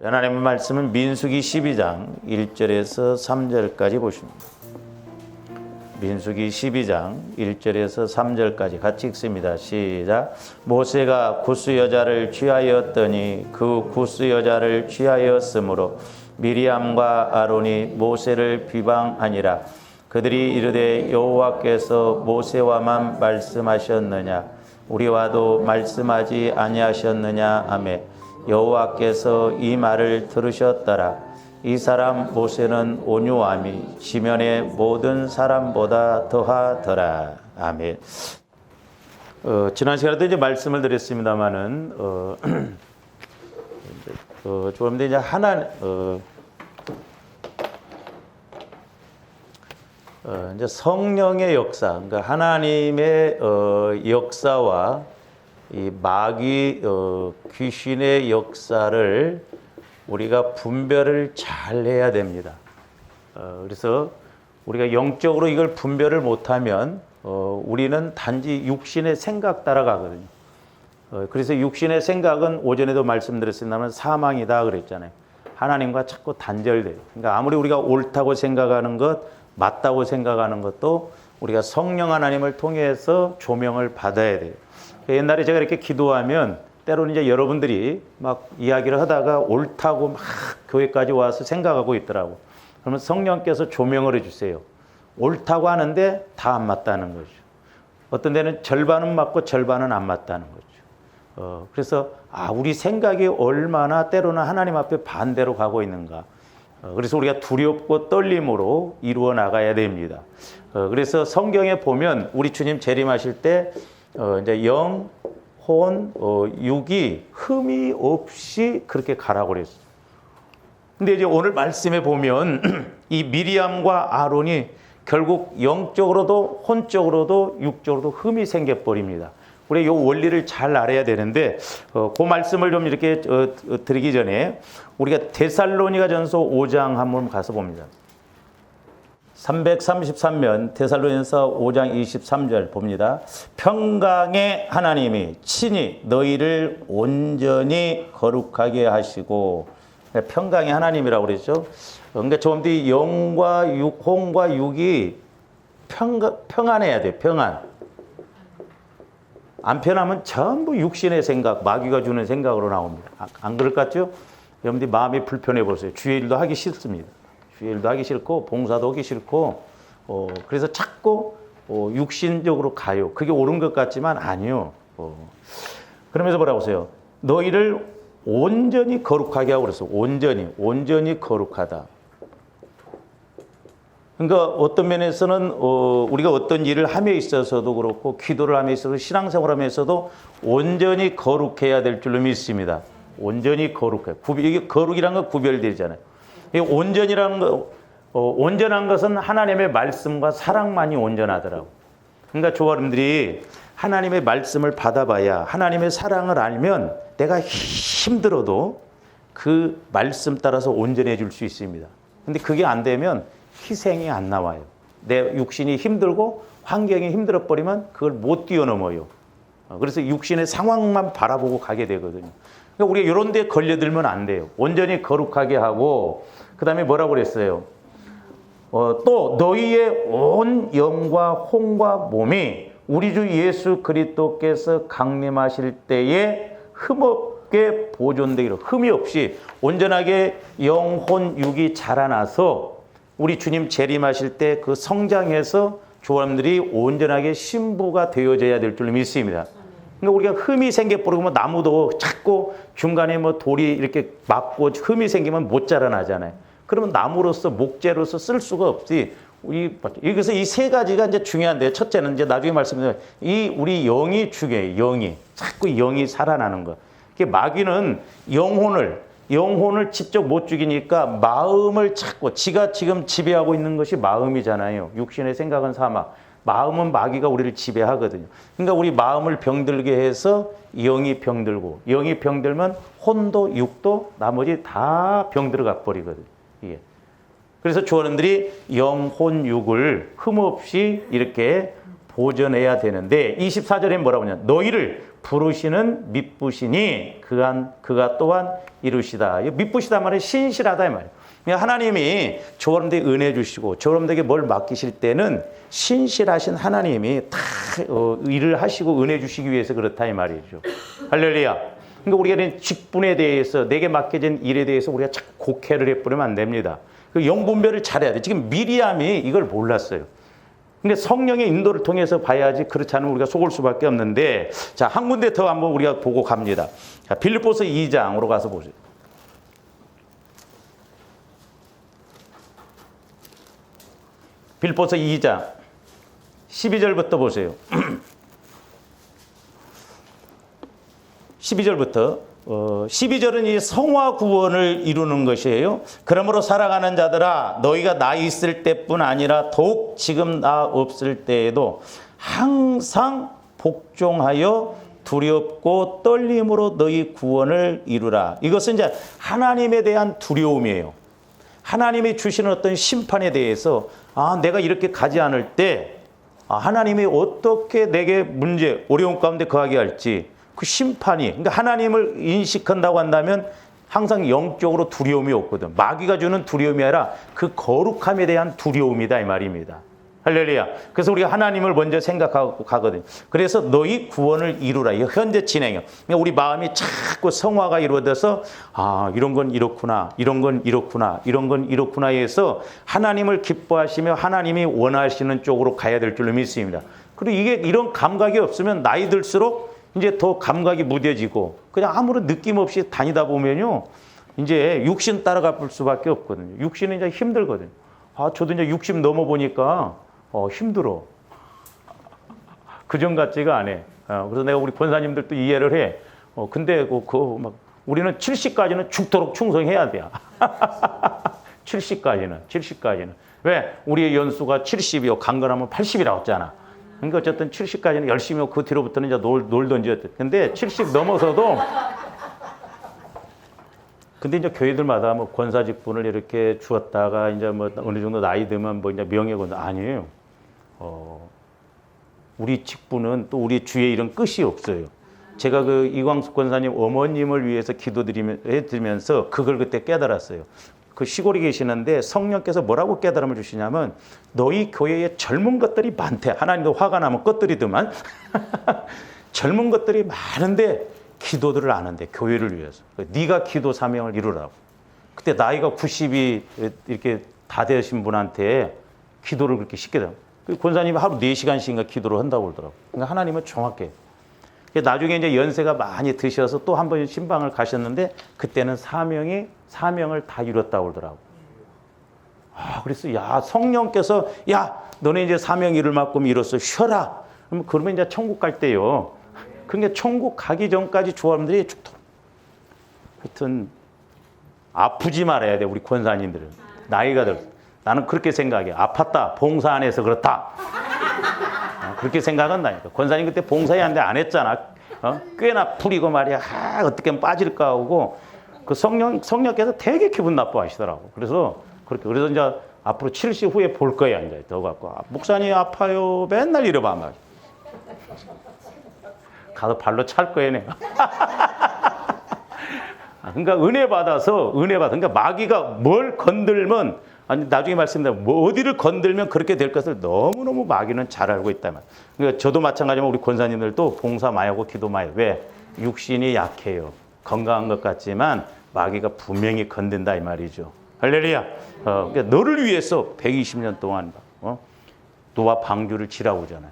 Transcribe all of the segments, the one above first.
하나님의 말씀은 민수기 12장 1절에서 3절까지 보십니다. 민수기 12장 1절에서 3절까지 같이 읽습니다. 시작. 모세가 구스 여자를 취하였더니 그 구스 여자를 취하였으므로 미리암과 아론이 모세를 비방하니라. 그들이 이르되 여호와께서 모세와만 말씀하셨느냐 우리와도 말씀하지 아니하셨느냐 하며 여호와께서 이 말을 들으셨더라. 이 사람 모세는 온유함이 지면의 모든 사람보다 더하더라. 아멘. 지난 시간에도 이제 말씀을 드렸습니다만은 조금 더 이제 이제 성령의 역사, 그러니까 하나님의 역사와 이 마귀 귀신의 역사를 우리가 분별을 잘 해야 됩니다. 그래서 우리가 영적으로 이걸 분별을 못하면 우리는 단지 육신의 생각 따라가거든요. 그래서 육신의 생각은 오전에도 말씀드렸습니다만 사망이다 그랬잖아요. 하나님과 자꾸 단절돼요. 그러니까 아무리 우리가 옳다고 생각하는 것, 맞다고 생각하는 것도 우리가 성령 하나님을 통해서 조명을 받아야 돼요. 옛날에 제가 이렇게 기도하면 때로는 이제 여러분들이 막 이야기를 하다가 옳다고 막 교회까지 와서 생각하고 있더라고. 그러면 성령께서 조명을 해주세요. 옳다고 하는데 다 안 맞다는 거죠. 어떤 데는 절반은 맞고 절반은 안 맞다는 거죠. 그래서 우리 생각이 얼마나 때로는 하나님 앞에 반대로 가고 있는가. 그래서 우리가 두렵고 떨림으로 이루어 나가야 됩니다. 그래서 성경에 보면 우리 주님 재림하실 때 이제 영, 혼, 육이 흠이 없이 그렇게 가라고 그랬어요. 근데 이제 오늘 말씀에 보면 이 미리암과 아론이 결국 영적으로도 혼적으로도 육적으로도 흠이 생겨버립니다. 우리 이 원리를 잘 알아야 되는데 그 말씀을 좀 이렇게 드리기 전에 우리가 데살로니가전서 5장 한번 가서 봅니다. 333면 데살로니가전서 5장 23절 봅니다. 평강의 하나님이 친히 너희를 온전히 거룩하게 하시고, 평강의 하나님이라고 그랬죠. 그러니까 좀 뒤 영과 육, 혼과 육이 평안해야 돼요. 평안. 안 편하면 전부 육신의 생각, 마귀가 주는 생각으로 나옵니다. 안 그럴 것 같죠? 여러분들이 마음이 불편해 보세요. 주의 일도 하기 싫습니다. 주의 일도 하기 싫고 봉사도 하기 싫고 그래서 자꾸 육신적으로 가요. 그게 옳은 것 같지만 아니요. 그러면서 뭐라고 하세요? 너희를 온전히 거룩하게 하고 그랬어. 온전히 거룩하다. 그러니까 어떤 면에서는 우리가 어떤 일을 함에 있어서도 그렇고 기도를 함에 있어도 신앙생활함에 있어도 온전히 거룩해야 될 줄로 믿습니다. 온전히 거룩해. 이게 거룩이라는 건 구별되잖아요. 이 온전이라는 거, 온전한 것은 하나님의 말씀과 사랑만이 온전하더라고. 그러니까 조아님들이 하나님의 말씀을 받아봐야 하나님의 사랑을 알면 내가 힘들어도 그 말씀 따라서 온전해질 수 있습니다. 근데 그게 안 되면 희생이 안 나와요. 내 육신이 힘들고 환경이 힘들어버리면 그걸 못 뛰어넘어요. 그래서 육신의 상황만 바라보고 가게 되거든요. 그러니까 우리가 이런 데 걸려들면 안 돼요. 온전히 거룩하게 하고 그 다음에 뭐라고 그랬어요? 또 너희의 온 영과 혼과 몸이 우리 주 예수 그리스도께서 강림하실 때에 흠없게 보존되기로, 흠이 없이 온전하게 영, 혼, 육이 자라나서 우리 주님 재림하실 때 그 성장해서 조람들이 온전하게 신부가 되어져야 될 줄 믿습니다. 그러니까 우리가 흠이 생겨버리고 나무도 자꾸 중간에 돌이 이렇게 막고 흠이 생기면 못 자라나잖아요. 그러면 나무로서 목재로서 쓸 수가 없지. 그래서 이 세 가지가 이제 중요한데, 첫째는 이제 나중에 말씀드리면 이 우리 영이 중요해요. 영이 자꾸 영이 살아나는 거. 마귀는 영혼을 직접 못 죽이니까 마음을 찾고, 지가 지금 지배하고 있는 것이 마음이잖아요. 육신의 생각은 사막, 마음은 마귀가 우리를 지배하거든요. 그러니까 우리 마음을 병들게 해서 영이 병들고, 영이 병들면 혼도 육도 나머지 다 병들어가 버리거든요. 이게. 그래서 조원들이 영, 혼, 육을 흠없이 이렇게 보존해야 되는데 24절에 뭐라고 하냐? 너희를 부르시는 미쁘시니 그가 또한 이루시다. 미쁘시다 말은 신실하다 이 말이에요. 하나님이 저 여러분들에게 은혜 주시고 저 여러분들에게 뭘 맡기실 때는 신실하신 하나님이 다 일을 하시고 은혜 주시기 위해서 그렇다 이 말이죠. 할렐루야. 그러니까 우리가 직분에 대해서 내게 맡겨진 일에 대해서 우리가 자꾸 곡해를 해버리면 안 됩니다. 그 영분별을 잘해야 돼. 지금 미리암이 이걸 몰랐어요. 근데 성령의 인도를 통해서 봐야지 그렇지 않으면 우리가 속을 수밖에 없는데 자, 한 군데 더 한번 우리가 보고 갑니다. 자, 빌립보서 2장으로 가서 보세요. 빌립보서 2장 12절부터 보세요. 12절부터 12절은 이 성화 구원을 이루는 것이에요. 그러므로 살아가는 자들아 너희가 나 있을 때뿐 아니라 더욱 지금 나 없을 때에도 항상 복종하여 두렵고 떨림으로 너희 구원을 이루라. 이것은 이제 하나님에 대한 두려움이에요. 하나님이 주시는 어떤 심판에 대해서 내가 이렇게 가지 않을 때 하나님이 어떻게 내게 문제, 어려움 가운데 거하게 할지 그 심판이, 그러니까 하나님을 인식한다고 한다면 항상 영적으로 두려움이 없거든. 마귀가 주는 두려움이 아니라 그 거룩함에 대한 두려움이다 이 말입니다. 할렐루야. 그래서 우리가 하나님을 먼저 생각하고 가거든. 그래서 너희 구원을 이루라. 이거 현재 진행이에요. 그러니까 우리 마음이 자꾸 성화가 이루어져서 이런 건 이렇구나, 이런 건 이렇구나, 이런 건 이렇구나 해서 하나님을 기뻐하시며 하나님이 원하시는 쪽으로 가야 될 줄로 믿습니다. 그리고 이게 이런 감각이 없으면 나이 들수록 이제 더 감각이 무뎌지고 그냥 아무런 느낌 없이 다니다 보면요. 이제 육신 따라갈 수밖에 없거든요. 육신은 이제 힘들거든요. 저도 이제 60 넘어 보니까 힘들어. 그전 같지가 않아. 그래서 내가 우리 권사님들도 이해를 해. 근데 막 우리는 70까지는 죽도록 충성해야 돼. 70까지는. 왜? 우리의 연수가 70이요. 강건하면 80이라고 했잖아. 그러니까 어쨌든 70까지는 열심히 하고 그 뒤로부터는 이제 놀던지 어쨌든. 근데 70 넘어서도 근데 이제 교회들마다 뭐 권사 직분을 이렇게 주었다가 이제 뭐 어느 정도 나이 들면 뭐 이제 명예권 아니에요. 우리 직분은 또 우리 주의 일은 끝이 없어요. 제가 그 이광숙 권사님 어머님을 위해서 기도드리면서 그걸 그때 깨달았어요. 그 시골에 계시는데 성령께서 뭐라고 깨달음을 주시냐면 너희 교회에 젊은 것들이 많대. 하나님도 화가 나면 것들이더만. 젊은 것들이 많은데 기도들을 안 한대. 교회를 위해서. 네가 기도 사명을 이루라고. 그때 나이가 90이 이렇게 다 되신 분한테 기도를 그렇게 쉽게 해요. 권사님이 하루 4시간씩인가 기도를 한다고 그러더라고요. 그러니까 하나님은 정확해. 나중에 이제 연세가 많이 드셔서 또 한 번 신방을 가셨는데 그때는 사명을 다 이뤘다고 그러더라고요. 그래서 성령께서 너네 이제 사명 이룰 만큼 이뤘어. 쉬어라. 그러면 이제 천국 갈 때요. 그러니까 천국 가기 전까지 조합들이 죽도록. 하여튼 아프지 말아야 돼. 우리 권사님들은. 나이가 들어. 나는 그렇게 생각해. 아팠다. 봉사 안 해서 그렇다. 그렇게 생각한다니까. 권사님 그때 봉사에 안 했잖아. 꽤나 풀이고 말이야. 어떻게 하면 빠질까 하고 그 성령께서 되게 기분 나빠하시더라고. 그래서 이제 앞으로 70 후에 볼 거야 이제 더 갖고 목사님 아파요. 맨날 이래봐 막. 가서 발로 찰 거야 내가. 그러니까 은혜 받아서 그러니까 마귀가 뭘 건들면 나중에 말씀드려 뭐 어디를 건들면 그렇게 될 것을 너무너무 마귀는 잘 알고 있다면. 그러니까 저도 마찬가지지만 우리 권사님들도 봉사 많이 하고 기도 많이 해요. 왜? 육신이 약해요. 건강한 것 같지만 마귀가 분명히 건든다 이 말이죠. 할렐루야. 그러니까 너를 위해서 120년 동안 노아 방주를 지라고 그러잖아요.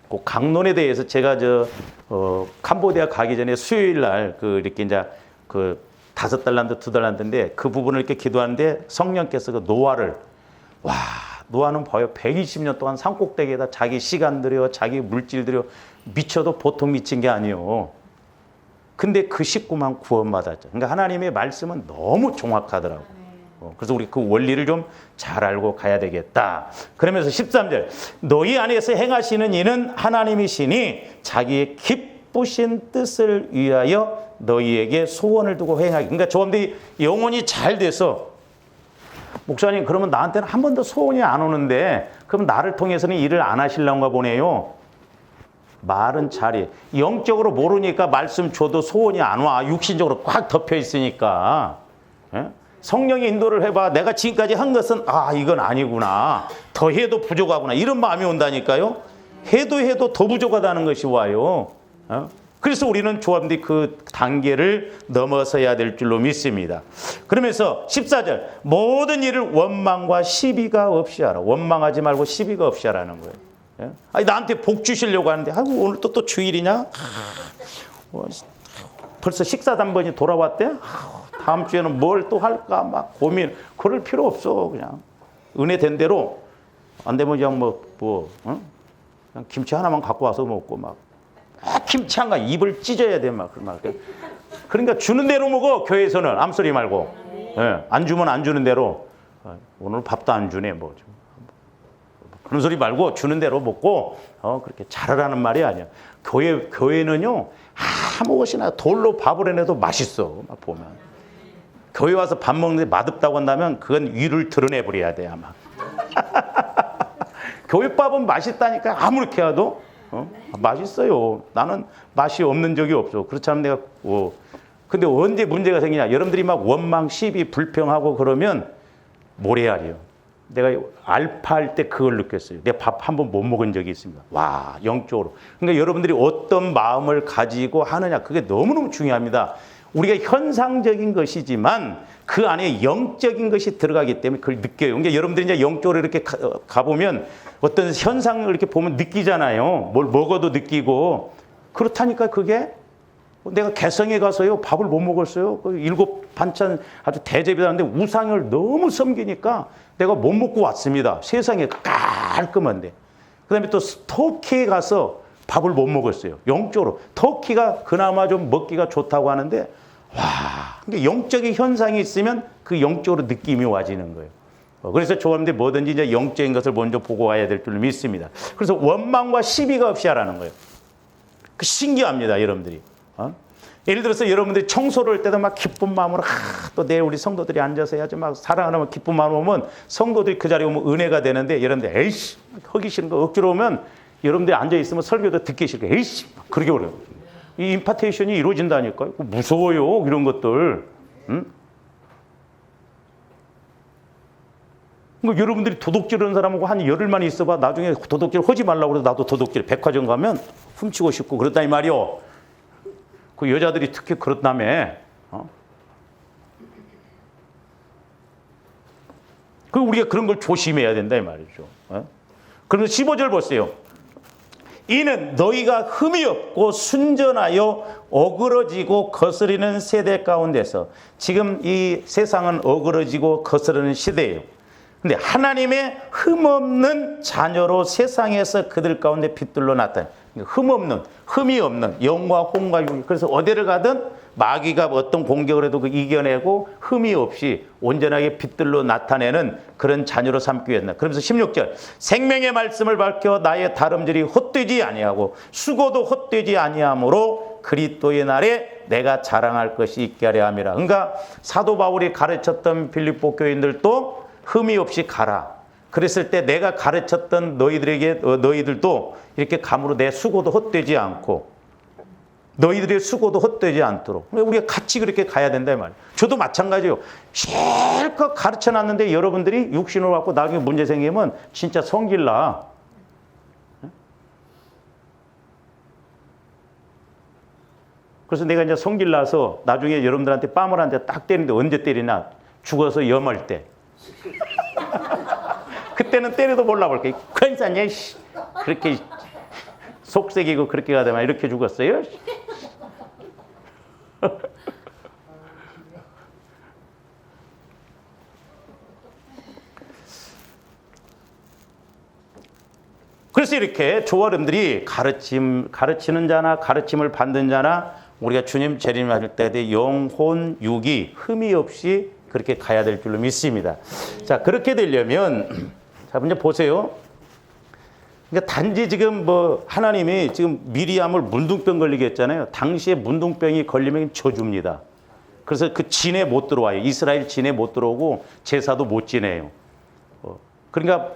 그 강론에 대해서 제가 캄보디아 가기 전에 수요일 날 이렇게 이제 5달란트, 2달란트인데 그 부분을 이렇게 기도하는데 성령께서 그 노아는 봐요. 120년 동안 산꼭대기에다 자기 시간 들여, 자기 물질 들여 미쳐도 보통 미친 게 아니에요. 근데 그 식구만 구원받았죠. 그러니까 하나님의 말씀은 너무 정확하더라고. 그래서 우리 그 원리를 좀 잘 알고 가야 되겠다. 그러면서 13절 너희 안에서 행하시는 이는 하나님이시니 자기의 기쁘신 뜻을 위하여 너희에게 소원을 두고 행하기. 그러니까 저분들이 영혼이 잘 돼서 목사님 그러면 나한테는 한 번도 소원이 안 오는데 그럼 나를 통해서는 일을 안 하실런가 보네요. 말은 잘해. 영적으로 모르니까 말씀 줘도 소원이 안 와. 육신적으로 꽉 덮여 있으니까. 예? 성령이 인도를 해봐. 내가 지금까지 한 것은 이건 아니구나. 더 해도 부족하구나. 이런 마음이 온다니까요. 해도 더 부족하다는 것이 와요. 그래서 우리는 조합원들이 그 단계를 넘어서야 될 줄로 믿습니다. 그러면서 14절 모든 일을 원망과 시비가 없이 하라. 원망하지 말고 시비가 없이 하라는 거예요. 아니 나한테 복 주시려고 하는데 오늘 또 주일이냐? 벌써 식사 단번이 돌아왔대? 다음 주에는 뭘 또 할까? 막 고민. 그럴 필요 없어. 그냥 은혜 된 대로 안 되면 그냥 그냥 김치 하나만 갖고 와서 먹고 막 김치 한 가 입을 찢어야 돼 막. 그러니까 주는 대로 먹어. 교회에서는 암소리 말고. 예, 안 주면 안 주는 대로. 오늘 밥도 안 주네 뭐. 그런 소리 말고 주는 대로 먹고 그렇게 잘하라는 말이 아니야. 교회는요 아무것이나 돌로 밥을 해내도 맛있어. 막 보면 교회 와서 밥 먹는데 맛없다고 한다면 그건 위를 드러내 버려야 돼 아마. 교회 밥은 맛있다니까 아무렇게 해도 맛있어요. 나는 맛이 없는 적이 없어. 그렇지 않으면 내가 근데 언제 문제가 생기냐? 여러분들이 막 원망, 시비, 불평하고 그러면 모래알이요. 내가 알파 할 때 그걸 느꼈어요. 내가 밥 한 번 못 먹은 적이 있습니다. 와, 영적으로. 그러니까 여러분들이 어떤 마음을 가지고 하느냐, 그게 너무너무 중요합니다. 우리가 현상적인 것이지만 그 안에 영적인 것이 들어가기 때문에 그걸 느껴요. 그러니까 여러분들이 이제 영적으로 이렇게 가보면 어떤 현상을 이렇게 보면 느끼잖아요. 뭘 먹어도 느끼고. 그렇다니까 그게 내가 개성에 가서요 밥을 못 먹었어요. 그 7 반찬 아주 대접이라는데 우상을 너무 섬기니까 내가 못 먹고 왔습니다. 세상에 깔끔한데. 그다음에 또 터키에 가서 밥을 못 먹었어요. 영적으로. 터키가 그나마 좀 먹기가 좋다고 하는데 와, 근데 영적인 현상이 있으면 그 영적으로 느낌이 와지는 거예요. 그래서 조합원들이 뭐든지 이제 영적인 것을 먼저 보고 와야 될 줄 믿습니다. 그래서 원망과 시비가 없이 하라는 거예요. 그 신기합니다, 여러분들이. 예를 들어서 여러분들이 청소를 할 때도 막 기쁜 마음으로 또 내일 우리 성도들이 앉아서 해야지 막 사랑하는 기쁜 마음으로 오면 성도들이 그 자리에 오면 은혜가 되는데 여러분들 에이씨 하기 싫은 거 억지로 오면 여러분들이 앉아있으면 설교도 듣기 싫고 에이씨 그러게 그래요. 이 임파테이션이 이루어진다니까요. 무서워요 이런 것들. 응? 그러니까 여러분들이 도둑질하는 사람하고 한 열흘만 있어봐. 나중에 도둑질 하지 말라고 그래도 나도 도둑질 백화점 가면 훔치고 싶고 그렇다 이 말이요. 그 여자들이 특히 그렇다며. 그 우리가 그런 걸 조심해야 된다 이 말이죠. 그러면 15절 보세요. 이는 너희가 흠이 없고 순전하여 어그러지고 거스리는 세대 가운데서 지금 이 세상은 어그러지고 거스르는 시대예요. 근데 하나님의 흠없는 자녀로 세상에서 그들 가운데 빛들로 나타나. 흠이 없는 영과 혼과 육이. 그래서 어디를 가든 마귀가 어떤 공격을 해도 그 이겨내고 흠이 없이 온전하게 빛들로 나타내는 그런 자녀로 삼기 위해서. 그러면서 16절 생명의 말씀을 밝혀 나의 다름질이 헛되지 아니하고 수고도 헛되지 아니하므로 그리스도의 날에 내가 자랑할 것이 있게 하려 함이라. 그러니까 사도 바울이 가르쳤던 빌립보 교인들도 흠이 없이 가라. 그랬을 때 내가 가르쳤던 너희들도 이렇게 감으로 내 수고도 헛되지 않고 너희들의 수고도 헛되지 않도록 우리가 같이 그렇게 가야 된다 이 말이에요. 저도 마찬가지예요. 실컷 가르쳐놨는데 여러분들이 육신으로 갖고 나중에 문제 생기면 진짜 성질나. 그래서 내가 이제 성질나서 나중에 여러분들한테 뺨을 한 대 딱 때리는데 언제 때리나? 죽어서 염할 때. 그때는 때려도 몰라볼 거야. 괜찮냐? 그렇게 속색이고 그렇게 가다만 이렇게 죽었어요? 그래서 이렇게 조아름들이 가르치는 자나 가르침을 받는 자나 우리가 주님 재림할 때 영혼, 육이 흠이 없이 그렇게 가야 될 줄로 믿습니다. 자, 그렇게 되려면 자, 먼저 보세요. 그러니까 단지 지금 하나님이 지금 미리암을 문둥병 걸리게 했잖아요. 당시에 문둥병이 걸리면 저주입니다. 그래서 그 진에 못 들어와요. 이스라엘 진에 못 들어오고 제사도 못 지내요. 그러니까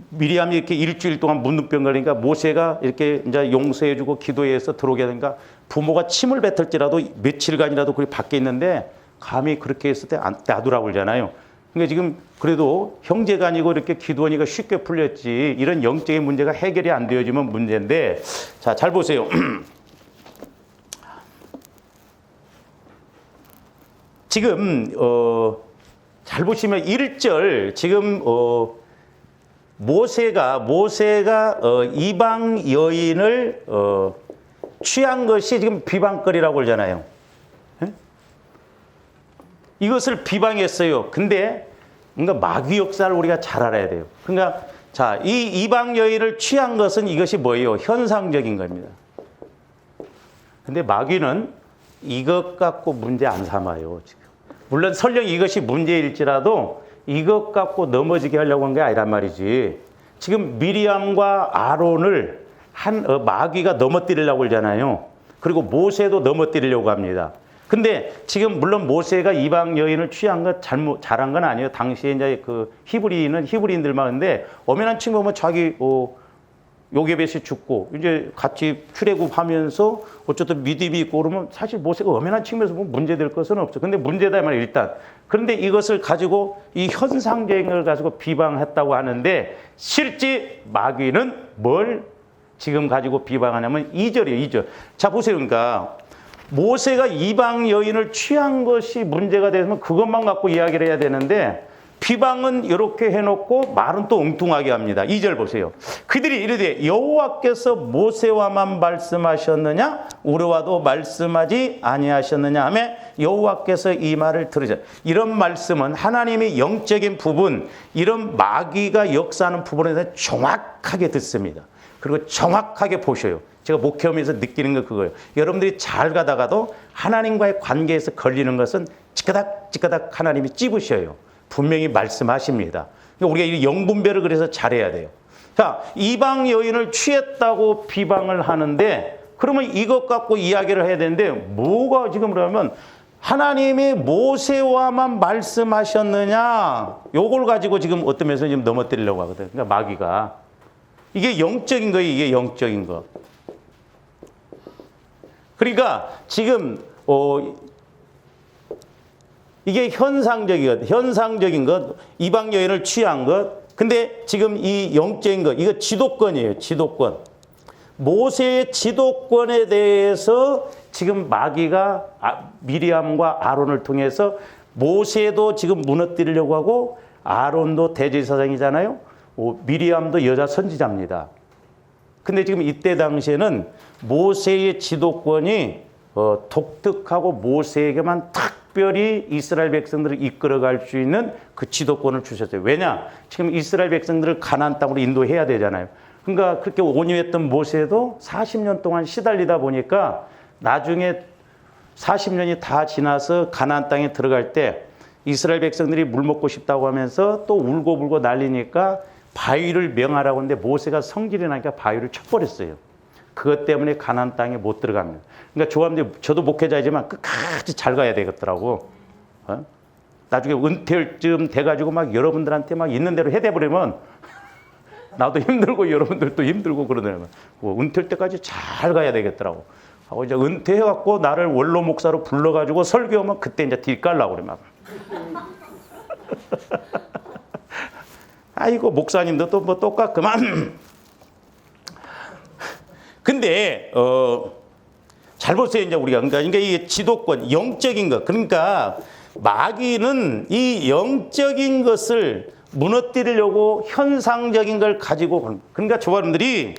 미리암이 이렇게 일주일 동안 문둥병 걸리니까 모세가 이렇게 이제 용서해주고 기도해서 들어오게 되니까 부모가 침을 뱉을지라도 며칠간이라도 거기 밖에 있는데 감히 그렇게 했을 때 놔두라고 그러잖아요. 그러니까 지금 그래도 형제가 아니고 이렇게 기도하니까 쉽게 풀렸지 이런 영적인 문제가 해결이 안 되어지면 문제인데 자, 잘 보세요. 지금 잘 보시면 1절 지금 모세가 이방 여인을 취한 것이 지금 비방거리라고 그러잖아요. 예? 이것을 비방했어요. 근데 그러니까 마귀 역사를 우리가 잘 알아야 돼요. 그러니까 자, 이 이방 여인을 취한 것은 이것이 뭐예요? 현상적인 겁니다. 근데 마귀는 이것 갖고 문제 안 삼아요, 지금. 물론 설령 이것이 문제일지라도 이것 갖고 넘어지게 하려고 한 게 아니란 말이지. 지금 미리암과 아론을 마귀가 넘어뜨리려고 하잖아요. 그리고 모세도 넘어뜨리려고 합니다. 근데 지금 물론 모세가 이방 여인을 취한 것 잘한 건 아니에요. 당시에 이제 그 히브리인들만 하는데 엄연한 친구 보면 자기 요게벳이 죽고 이제 같이 출애굽하면서 어쨌든 믿음이 있고 그러면 사실 모세가 엄연한 측면에서 보면 문제될 것은 없죠. 근데 문제다 말이에요, 일단. 그런데 이것을 가지고 이 현상적인 걸 가지고 비방했다고 하는데 실제 마귀는 뭘 지금 가지고 비방하냐면 2절이에요, 2절. 자, 보세요. 그러니까 모세가 이방 여인을 취한 것이 문제가 되면 그것만 갖고 이야기를 해야 되는데 비방은 이렇게 해놓고 말은 또 엉뚱하게 합니다. 2절 보세요. 그들이 이르되 여호와께서 모세와만 말씀하셨느냐 우리와도 말씀하지 아니하셨느냐 하며 여호와께서 이 말을 들으자. 이런 말씀은 하나님의 영적인 부분, 이런 마귀가 역사하는 부분에 대해서 정확하게 듣습니다. 그리고 정확하게 보셔요. 제가 목회하면서 느끼는 거 그거예요. 여러분들이 잘 가다가도 하나님과의 관계에서 걸리는 것은 찌끄닥 하나님이 찝으셔요. 분명히 말씀하십니다. 우리가 이 영분별을 그래서 잘해야 돼요. 자, 이방 여인을 취했다고 비방을 하는데 그러면 이것 갖고 이야기를 해야 되는데 뭐가 지금 그러면 하나님이 모세와만 말씀하셨느냐 요걸 가지고 지금 어떤 면에서 지금 넘어뜨리려고 하거든. 그러니까 마귀가 이게 영적인 거예요. 이게 영적인 거. 그러니까 지금 이게 현상적인 것, 이방 여인을 취한 것. 근데 지금 이 영적인 것, 이거 지도권이에요, 지도권. 모세의 지도권에 대해서 지금 마귀가 미리암과 아론을 통해서 모세도 지금 무너뜨리려고 하고 아론도 대제사장이잖아요. 미리암도 여자 선지자입니다. 근데 지금 이때 당시에는 모세의 지도권이 독특하고 모세에게만 특별히 이스라엘 백성들을 이끌어갈 수 있는 그 지도권을 주셨어요. 왜냐? 지금 이스라엘 백성들을 가나안 땅으로 인도해야 되잖아요. 그러니까 그렇게 온유했던 모세도 40년 동안 시달리다 보니까 나중에 40년이 다 지나서 가나안 땅에 들어갈 때 이스라엘 백성들이 물 먹고 싶다고 하면서 또 울고불고 난리니까 바위를 명하라고 하는데 모세가 성질이 나니까 바위를 쳐버렸어요. 그것 때문에 가나안 땅에 못 들어갑니다. 그러니까 조합님, 저도 목회자이지만 끝까지 잘 가야 되겠더라고. 나중에 은퇴할 쯤 돼가지고 막 여러분들한테 막 있는 대로 해대버리면 나도 힘들고 여러분들도 힘들고 그러더라고요. 은퇴할 때까지 잘 가야 되겠더라고. 하고 이제 은퇴해갖고 나를 원로 목사로 불러가지고 설교하면 그때 이제 딜 깔라고 그래 막. 아이고 목사님도 또 뭐 똑같구만. 근데 잘 보세요. 이제 우리가 그러니까 이 지도권, 영적인 것. 그러니까 마귀는 이 영적인 것을 무너뜨리려고 현상적인 걸 가지고, 그러니까 조합원들이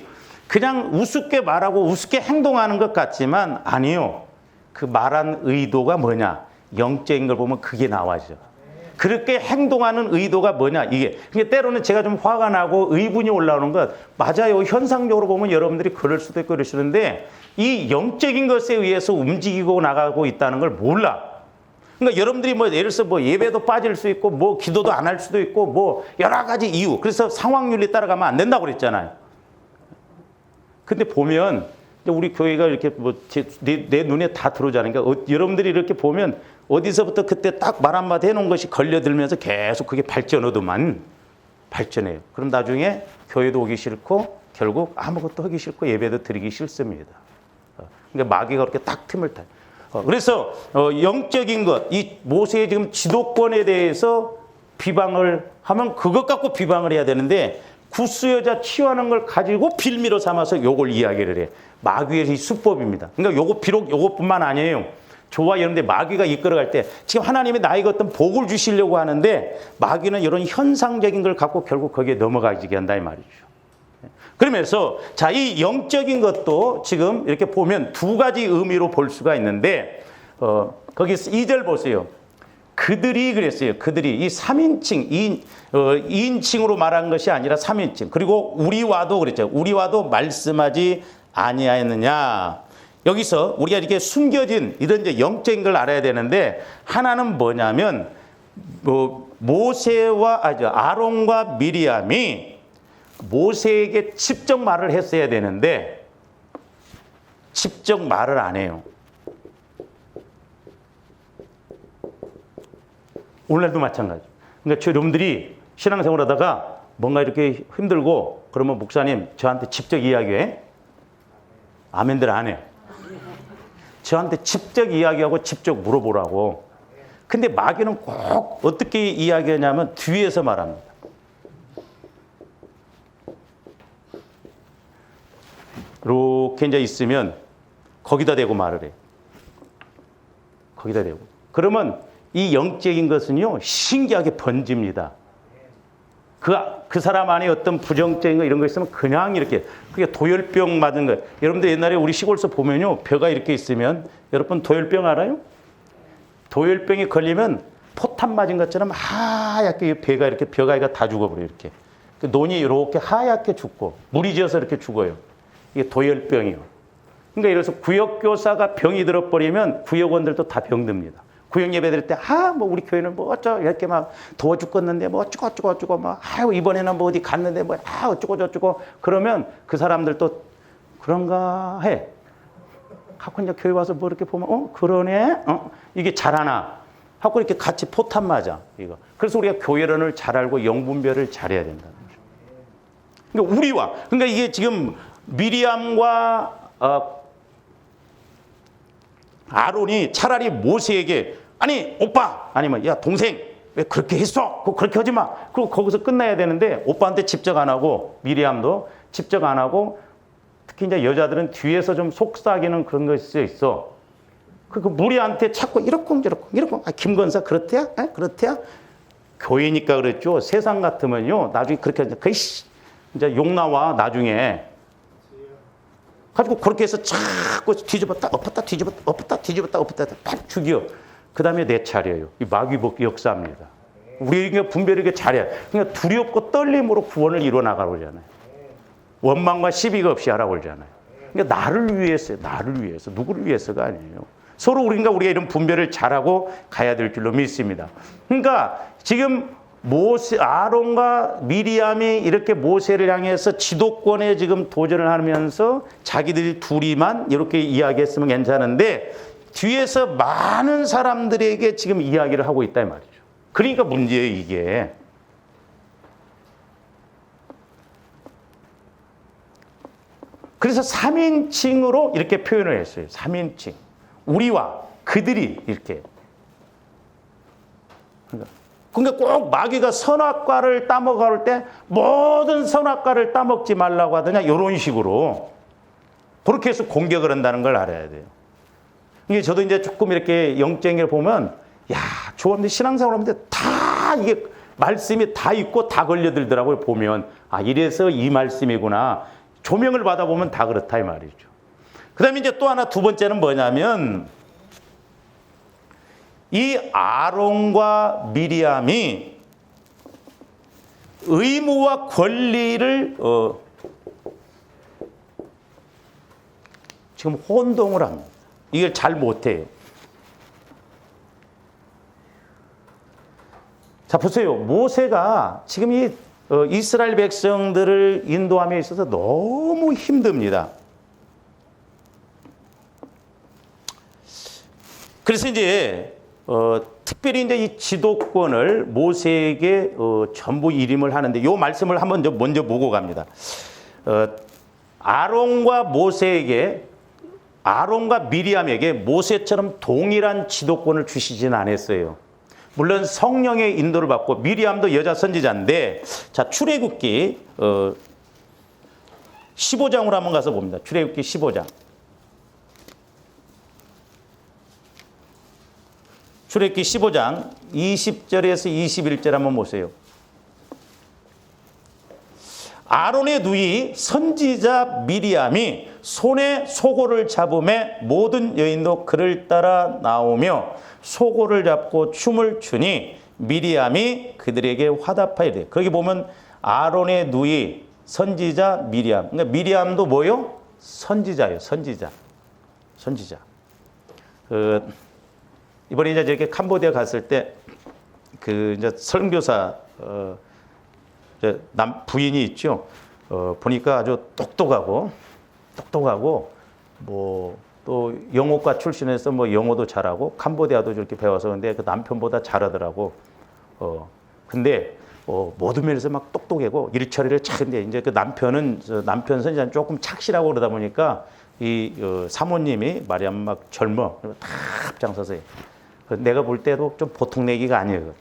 그냥 우습게 말하고 우습게 행동하는 것 같지만 아니요. 그 말한 의도가 뭐냐? 영적인 걸 보면 그게 나와죠. 그렇게 행동하는 의도가 뭐냐? 이게. 그러니까 때로는 제가 좀 화가 나고 의분이 올라오는 것 맞아요. 현상적으로 보면 여러분들이 그럴 수도 있고 그러시는데 이 영적인 것에 의해서 움직이고 나가고 있다는 걸 몰라. 그러니까 여러분들이 뭐 예를 들어서 뭐 예배도 빠질 수 있고 뭐 기도도 안 할 수도 있고 뭐 여러 가지 이유. 그래서 상황윤리 따라가면 안 된다고 그랬잖아요. 근데 보면 우리 교회가 이렇게 뭐 내 눈에 다 들어오잖아요. 그러니까 여러분들이 이렇게 보면 어디서부터 그때 딱 말 한마디 해놓은 것이 걸려들면서 계속 그게 발전 얻으만. 발전해요. 그럼 나중에 교회도 오기 싫고 결국 아무것도 하기 싫고 예배도 드리기 싫습니다. 그러니까 마귀가 그렇게 딱 틈을 타요. 그래서 영적인 것, 이 모세의 지금 지도권에 대해서 비방을 하면 그것 갖고 비방을 해야 되는데 구스 여자 치유하는 걸 가지고 빌미로 삼아서 요걸 이야기를 해. 마귀의 이 수법입니다. 그러니까 요거 비록 요것뿐만 아니에요. 저와 여러분들 마귀가 이끌어갈 때 지금 하나님이 나에게 어떤 복을 주시려고 하는데 마귀는 이런 현상적인 걸 갖고 결국 거기에 넘어가지게 한다 이 말이죠. 그러면서 자, 이 영적인 것도 지금 이렇게 보면 두 가지 의미로 볼 수가 있는데 거기 2절 보세요. 그들이 그랬어요. 그들이 이 3인칭, 2인칭으로 말한 것이 아니라 3인칭. 그리고 우리와도 그랬죠. 우리와도 말씀하지 아니하였느냐. 여기서 우리가 이렇게 숨겨진 이런 이제 영적인 걸 알아야 되는데 하나는 뭐냐면 아론과 미리암이 모세에게 직접 말을 했어야 되는데 직접 말을 안 해요. 오늘날도 마찬가지. 그러니까 여러분들이 신앙생활 하다가 뭔가 이렇게 힘들고 그러면 목사님 저한테 직접 이야기해? 아멘들 안 해요. 저한테 직접 이야기하고 직접 물어보라고. 근데 마귀는 꼭 어떻게 이야기하냐면 뒤에서 말합니다. 이렇게 이제 있으면 거기다 대고 말을 해. 거기다 대고. 그러면 이 영적인 것은요, 신기하게 번집니다. 그 사람 안에 어떤 부정적인 거 이런 거 있으면 그냥 이렇게, 그게 도열병 맞은 거예요. 여러분들 옛날에 우리 시골서 보면요, 벼가 이렇게 있으면, 여러분 도열병 알아요? 도열병이 걸리면 포탄 맞은 것처럼 하얗게 벼가 이렇게 벼가지가 다 죽어버려요, 이렇게. 논이 이렇게 하얗게 죽고, 물이 지어서 이렇게 죽어요. 이게 도열병이요. 그러니까 이래서 구역교사가 병이 들어버리면 구역원들도 다 병듭니다. 구역 예배 드릴 때, 우리 교회는 이렇게 막 더워 죽겠는데, 어쩌고, 이번에는 어디 갔는데, 어쩌고. 그러면 그 사람들도 그런가 해. 하고 이제 교회 와서 이렇게 보면, 그러네? 이게 잘하나? 하고 이렇게 같이 포탄 맞아, 이거. 그래서 우리가 교회론을 잘 알고 영분별을 잘해야 된다는 거죠. 그러니까 이게 지금 미리암과 아론이 차라리 모세에게 아니 오빠 아니면 야 동생 왜 그렇게 했어? 그렇게 하지 마. 그리고 거기서 끝나야 되는데 오빠한테 집적 안 하고 미리암도 집적 안 하고 특히 이제 여자들은 뒤에서 좀 속삭이는 그런 것이 있어. 그 무리한테 자꾸 이렇고 김건사 그렇대야? 그렇대야? 교회니까 그랬죠. 세상 같으면요 나중에 그렇게 이제 욕 나와 나중에. 가지고 그렇게 해서 자꾸 뒤집었다 엎었다 팍 죽여. 그 다음에 내 차례예요. 이 마귀복 역사입니다. 우리가 분별하게 잘해야. 그러니까 두렵고 떨림으로 구원을 이루어 나가고 그러잖아요. 원망과 시비가 없이 하라고 그러잖아요. 그러니까 나를 위해서, 누구를 위해서가 아니에요. 서로 우리가 이런 분별을 잘하고 가야 될 줄로 믿습니다. 그러니까 지금 아론과 미리암이 이렇게 모세를 향해서 지도권에 지금 도전을 하면서 자기들이 둘이만 이렇게 이야기했으면 괜찮은데 뒤에서 많은 사람들에게 지금 이야기를 하고 있다 이 말이죠. 그러니까 문제예요, 이게. 그래서 3인칭으로 이렇게 표현을 했어요. 3인칭. 우리와 그들이 이렇게. 그러니까 꼭 마귀가 선악과를 따먹을 때 모든 선악과를 따먹지 말라고 하더냐 이런 식으로 그렇게 해서 공격을 한다는 걸 알아야 돼요. 이게 저도 이제 조금 이렇게 영적인 걸 보면 좋은데 신앙생활 하는데 다 이게 말씀이 다 있고 다 걸려들더라고요. 보면 이래서 이 말씀이구나. 조명을 받아보면 다 그렇다 이 말이죠. 그 다음에 이제 또 하나 두 번째는 뭐냐면 이 아론과 미리암이 의무와 권리를 지금 혼동을 합니다. 이걸 잘 못해요. 자, 보세요. 모세가 지금 이 이스라엘 백성들을 인도함에 있어서 너무 힘듭니다. 그래서 이제 특별히 이제 이 지도권을 모세에게 전부 일임을 하는데 이 말씀을 한번 먼저 보고 갑니다. 아론과 모세에게 아론과 미리암에게 모세처럼 동일한 지도권을 주시진 않았어요. 물론 성령의 인도를 받고 미리암도 여자 선지자인데 자 출애굽기 15장으로 한번 가서 봅니다. 출애굽기 15장. 출애굽기 15장 20절에서 21절 한번 보세요. 아론의 누이 선지자 미리암이 손에 소고를 잡음에 모든 여인도 그를 따라 나오며 소고를 잡고 춤을 추니 미리암이 그들에게 화답하이되 거기 보면 아론의 누이 선지자 미리암. 그러니까 미리암도 뭐요? 선지자예요. 선지자. 이번에 이제 저렇게 캄보디아 갔을 때 그 이제 선교사 남 부인이 있죠. 보니까 아주 똑똑하고 뭐 또 영어과 출신에서 뭐 영어도 잘하고 캄보디아도 저렇게 배워서 근데 그 남편보다 잘하더라고. 근데 모든 면에서 막 똑똑하고 일처리를 잘했는데 이제 그 남편 선지자는 조금 착실하고 그러다 보니까 이 사모님이 말이야 막 젊어. 다 앞장서서 해. 내가 볼 때도 좀 보통 내기가 아니에요.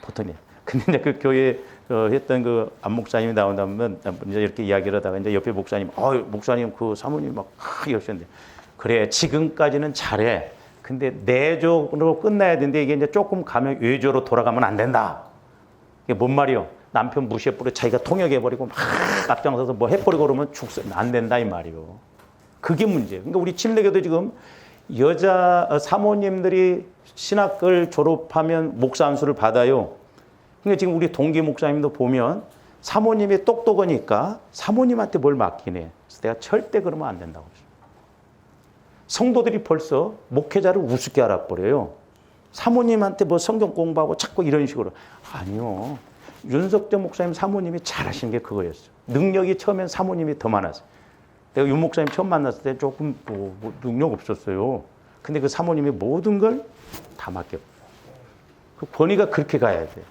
보통 내. 근데 이제 그 교회 했던 그 안 목사님이 나온다면 이제 이렇게 이야기를 하다가 이제 옆에 목사님, 목사님 그 사모님 막 이러셨는데 그래 지금까지는 잘해. 근데 내조로 끝나야 되는데 이게 이제 조금 가면 외조로 돌아가면 안 된다. 이게 뭔 말이요? 남편 무시해버리고 자기가 통역해버리고 막 앞장서서 뭐 해버리고 그러면 안 된다 이 말이요. 그게 문제예요. 그러니까 우리 침례교도 지금 여자 사모님들이 신학을 졸업하면 목사 안수를 받아요. 그러니까 지금 우리 동기 목사님도 보면 사모님이 똑똑하니까 사모님한테 뭘 맡기네. 그래서 내가 절대 그러면 안 된다고 그랬어요. 성도들이 벌써 목회자를 우습게 알아버려요. 사모님한테 뭐 성경 공부하고 자꾸 이런 식으로. 아니요. 윤석정 목사님 사모님이 잘하신 게 그거였어요. 능력이 처음엔 사모님이 더 많았어요. 내가 윤 목사님 처음 만났을 때 조금 뭐 능력 없었어요. 근데 그 사모님이 모든 걸 다 맡겨. 그 권위가 그렇게 가야 돼.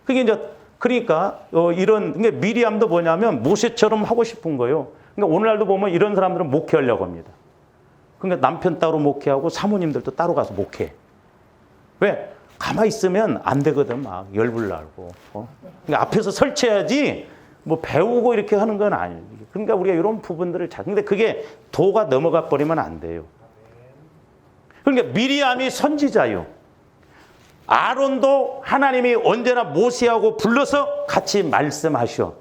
그게 이제 그러니까 그러니까 미리암도 뭐냐면 모세처럼 하고 싶은 거예요. 그러니까 오늘날도 보면 이런 사람들은 목회하려고 합니다. 그러니까 남편 따로 목회하고 사모님들도 따로 가서 목회. 왜? 가만히 있으면 안 되거든. 막 열불 나고. 그러니까 앞에서 설치해야지 뭐 배우고 이렇게 하는 건 아니에요. 그러니까 우리가 이런 부분들을 근데 그게 도가 넘어가 버리면 안 돼요. 그러니까 미리암이 선지자요. 아론도 하나님이 언제나 모세하고 불러서 같이 말씀하셔.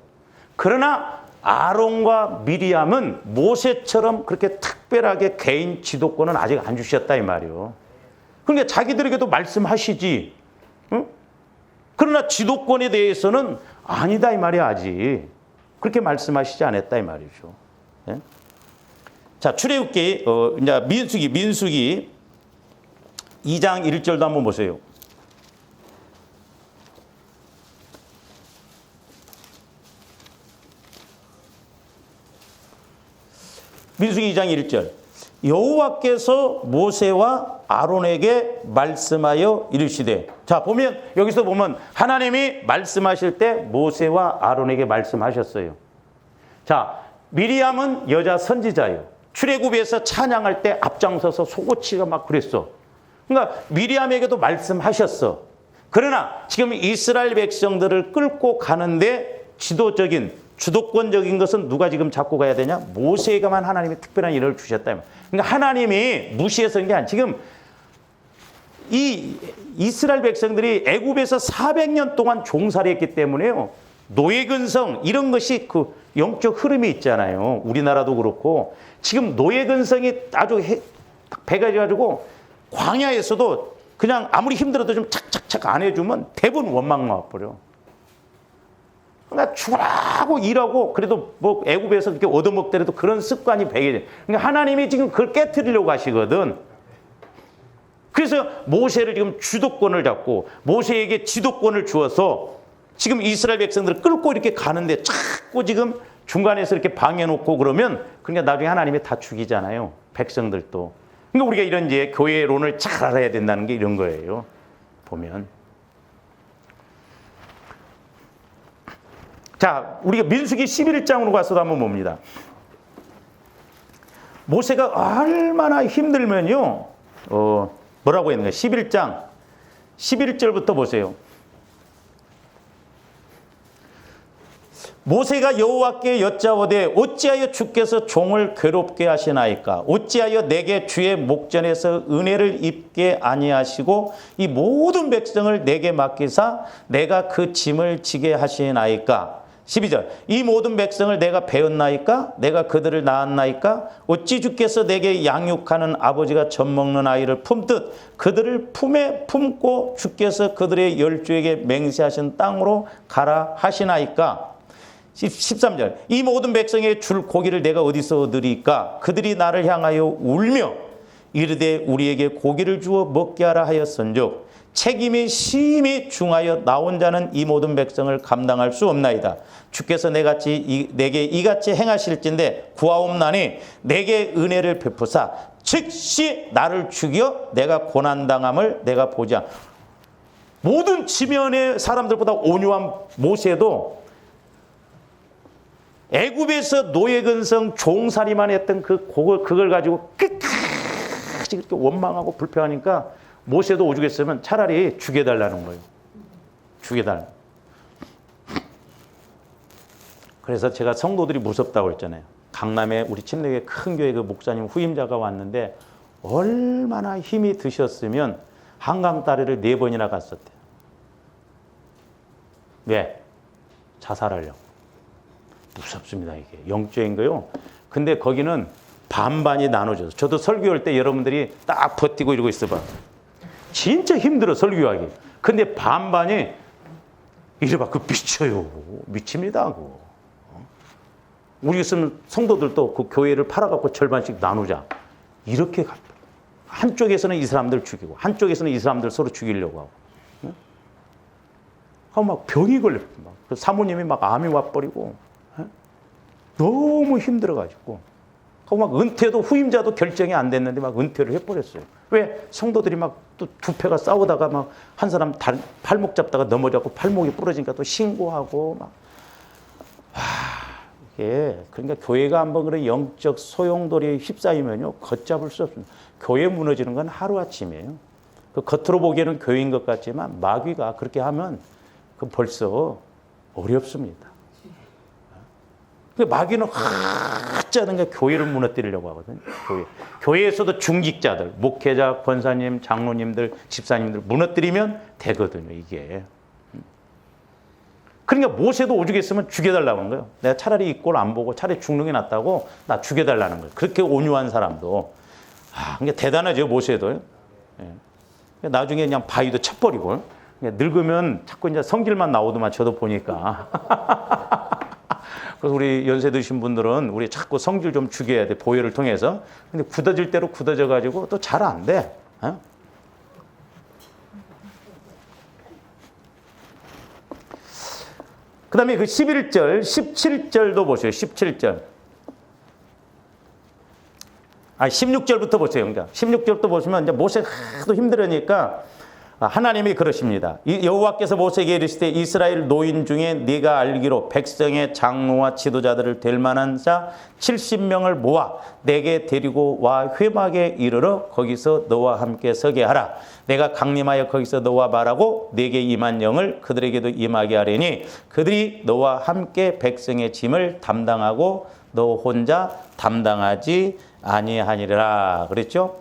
그러나 아론과 미리암은 모세처럼 그렇게 특별하게 개인 지도권은 아직 안 주셨다 이 말이요. 그러니까 자기들에게도 말씀하시지. 응? 그러나 지도권에 대해서는 아니다 이 말이야 아직. 그렇게 말씀하시지 않았다 이 말이죠. 예? 자 출애굽기 이제 민수기 2장 1절도 한번 보세요. 민수기 2장 1절. 여호와께서 모세와 아론에게 말씀하여 이르시되. 자, 보면 여기서 보면 하나님이 말씀하실 때 모세와 아론에게 말씀하셨어요. 자, 미리암은 여자 선지자예요. 출애굽에서 찬양할 때 앞장서서 속옷치가 막 그랬어. 그러니까 미리암에게도 말씀하셨어. 그러나 지금 이스라엘 백성들을 끌고 가는데 주도권적인 것은 누가 지금 잡고 가야 되냐? 모세에게만 하나님이 특별한 일을 주셨다. 그러니까 하나님이 무시해서 그런 게 아니라 지금 이 이스라엘 백성들이 애굽에서 400년 동안 종살이 했기 때문에요. 노예근성 이런 것이 그 영적 흐름이 있잖아요. 우리나라도 그렇고 지금 노예근성이 아주 배가지고 광야에서도 그냥 아무리 힘들어도 좀 착착착 안 해주면 대부분 원망 나와버려. 그러니까 죽으라고 일하고 그래도 뭐 애굽에서 이렇게 얻어먹더라도 그런 습관이 배게. 그러니까 하나님이 지금 그걸 깨트리려고 하시거든. 그래서 모세를 지금 주도권을 잡고 모세에게 지도권을 주어서 지금 이스라엘 백성들을 끌고 이렇게 가는데 자꾸 지금 중간에서 이렇게 방해놓고 그러면 그러니까 나중에 하나님이 다 죽이잖아요. 백성들도. 그러니까 우리가 이런 이제 교회론을 잘 알아야 된다는 게 이런 거예요. 보면. 자, 우리가 민수기 11장으로 가서도 한번 봅니다. 모세가 얼마나 힘들면요. 뭐라고 했는가? 11장 11절부터 보세요. 모세가 여호와께 여짜오되 어찌하여 주께서 종을 괴롭게 하시나이까? 어찌하여 내게 주의 목전에서 은혜를 입게 아니하시고 이 모든 백성을 내게 맡기사 내가 그 짐을 지게 하시나이까? 12절 이 모든 백성을 내가 배웠나이까? 내가 그들을 낳았나이까? 어찌 주께서 내게 양육하는 아버지가 젖먹는 아이를 품듯 그들을 품에 품고 주께서 그들의 열조에게 맹세하신 땅으로 가라 하시나이까? 13절 이 모든 백성에 줄 고기를 내가 어디서 얻으리까? 그들이 나를 향하여 울며 이르되 우리에게 고기를 주어 먹게 하라 하였은즉 책임이 심히 중하여 나 혼자는 이 모든 백성을 감당할 수 없나이다. 주께서 내게 이같이 행하실진데 구하옵나니 내게 은혜를 베푸사 즉시 나를 죽여 내가 고난당함을 내가 보지 않. 모든 지면의 사람들보다 온유한 모세도 애굽에서 노예근성 종살이만 했던 그걸 가지고 끝까지 그렇게 원망하고 불평하니까 모세도 오죽했으면 차라리 죽여달라는 거예요. 죽여달라. 그래서 제가 성도들이 무섭다고 했잖아요. 강남에 우리 침례교회 큰 교회 그 목사님 후임자가 왔는데 얼마나 힘이 드셨으면 한강 다리를 4번이나 갔었대요. 왜? 자살하려고. 무섭습니다, 이게. 영적인 거요. 근데 거기는 반반이 나눠져서. 저도 설교할 때 여러분들이 딱 버티고 이러고 있어봐. 진짜 힘들어, 설교하기. 근데 반반이 이래봐, 그 미쳐요. 미칩니다, 그거. 우리 있으면 성도들도 그 교회를 팔아갖고 절반씩 나누자. 이렇게 가. 한쪽에서는 이 사람들 죽이고, 한쪽에서는 이 사람들 서로 죽이려고 하고. 하고 막 병이 걸려. 그 사모님이 막 암이 와버리고. 너무 힘들어가지고. 하고 막 은퇴도 후임자도 결정이 안 됐는데 막 은퇴를 해버렸어요. 왜? 성도들이 막 또 두 패가 싸우다가 막 한 사람 팔목 잡다가 넘어져고 팔목이 부러지니까 또 신고하고 막. 이게 그러니까 교회가 한번 그런 영적 소용돌이에 휩싸이면요 걷잡을 수 없습니다. 교회 무너지는 건 하루아침이에요. 그 겉으로 보기에는 교회인 것 같지만 마귀가 그렇게 하면 그 벌써 어렵습니다. 그 마귀는 하지 않은 게 교회를 무너뜨리려고 하거든요. 교회에서도 중직자들, 목회자, 권사님, 장로님들, 집사님들 무너뜨리면 되거든요. 이게. 그러니까 모세도 오죽했으면 죽여달라고 하는 거예요. 내가 차라리 이 꼴 안 보고 차라리 죽는 게 낫다고 나 죽여달라는 거예요. 그렇게 온유한 사람도. 그러니까 대단하죠, 모세도. 예. 나중에 그냥 바위도 쳐버리고. 늙으면 자꾸 이제 성질만 나오더만 저도 보니까. 그래서 우리 연세 드신 분들은 우리 자꾸 성질 좀 죽여야 돼, 보혈을 통해서. 근데 굳어질 대로 굳어져가지고 또 잘 안 돼. 그 다음에 그 11절, 17절도 보세요. 17절. 16절부터 보세요. 그러니까 16절부터 보시면 이제 모세가 하도 힘들으니까 하나님이 그러십니다. 여호와께서 모세에게 이르시되 이스라엘 노인 중에 네가 알기로 백성의 장로와 지도자들을 될 만한 자 70명을 모아 내게 데리고 와 회막에 이르러 거기서 너와 함께 서게 하라. 내가 강림하여 거기서 너와 말하고 내게 임한 영을 그들에게도 임하게 하리니 그들이 너와 함께 백성의 짐을 담당하고 너 혼자 담당하지 아니하니라. 그랬죠?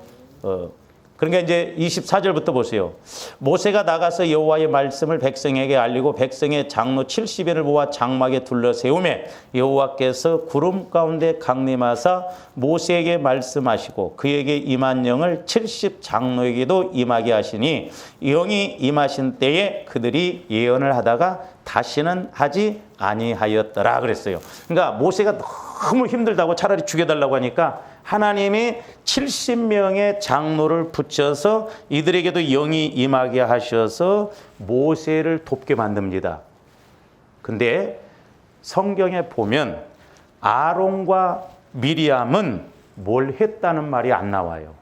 그러니까 이제 24절부터 보세요. 모세가 나가서 여호와의 말씀을 백성에게 알리고 백성의 장로 70인을 모아 장막에 둘러 세우매 여호와께서 구름 가운데 강림하사 모세에게 말씀하시고 그에게 임한 영을 70 장로에게도 임하게 하시니 영이 임하신 때에 그들이 예언을 하다가 다시는 하지 아니하였더라 그랬어요. 그러니까 모세가 너무 힘들다고 차라리 죽여달라고 하니까 하나님이 70명의 장로를 붙여서 이들에게도 영이 임하게 하셔서 모세를 돕게 만듭니다. 근데 성경에 보면 아론과 미리암은 뭘 했다는 말이 안 나와요.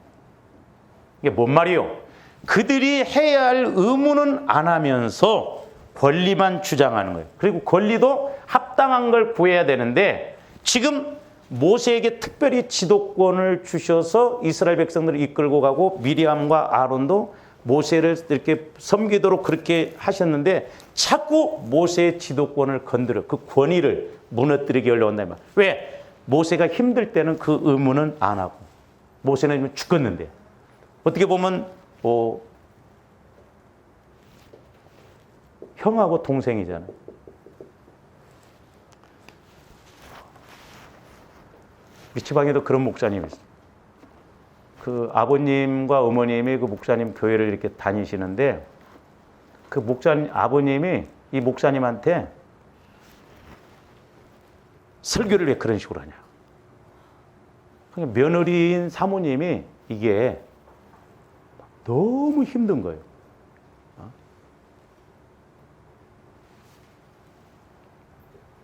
이게 뭔 말이요? 그들이 해야 할 의무는 안 하면서 권리만 주장하는 거예요. 그리고 권리도 합당한 걸 구해야 되는데 지금 모세에게 특별히 지도권을 주셔서 이스라엘 백성들을 이끌고 가고 미리암과 아론도 모세를 이렇게 섬기도록 그렇게 하셨는데 자꾸 모세의 지도권을 건드려 그 권위를 무너뜨리게 올라온다. 왜? 모세가 힘들 때는 그 의무는 안 하고 모세는 죽었는데 어떻게 보면 형하고 동생이잖아요. 우리 지방에도 그런 목사님이 있어요. 그 아버님과 어머님이 그 목사님 교회를 이렇게 다니시는데 그 목사님 아버님이 이 목사님한테 설교를 왜 그런 식으로 하냐. 그러니까 며느리인 사모님이 이게 너무 힘든 거예요.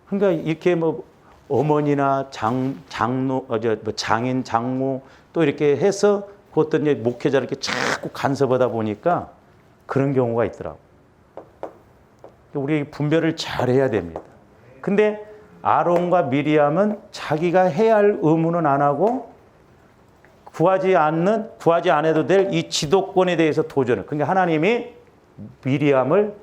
그러니까 이렇게 뭐 어머니나 장로, 장인, 장모 또 이렇게 해서 그 어떤 목회자를 이렇게 자꾸 간섭하다 보니까 그런 경우가 있더라고. 우리 분별을 잘 해야 됩니다. 근데 아론과 미리암은 자기가 해야 할 의무는 안 하고 구하지 안 해도 될 이 지도권에 대해서 도전을. 그러니까 하나님이 미리암을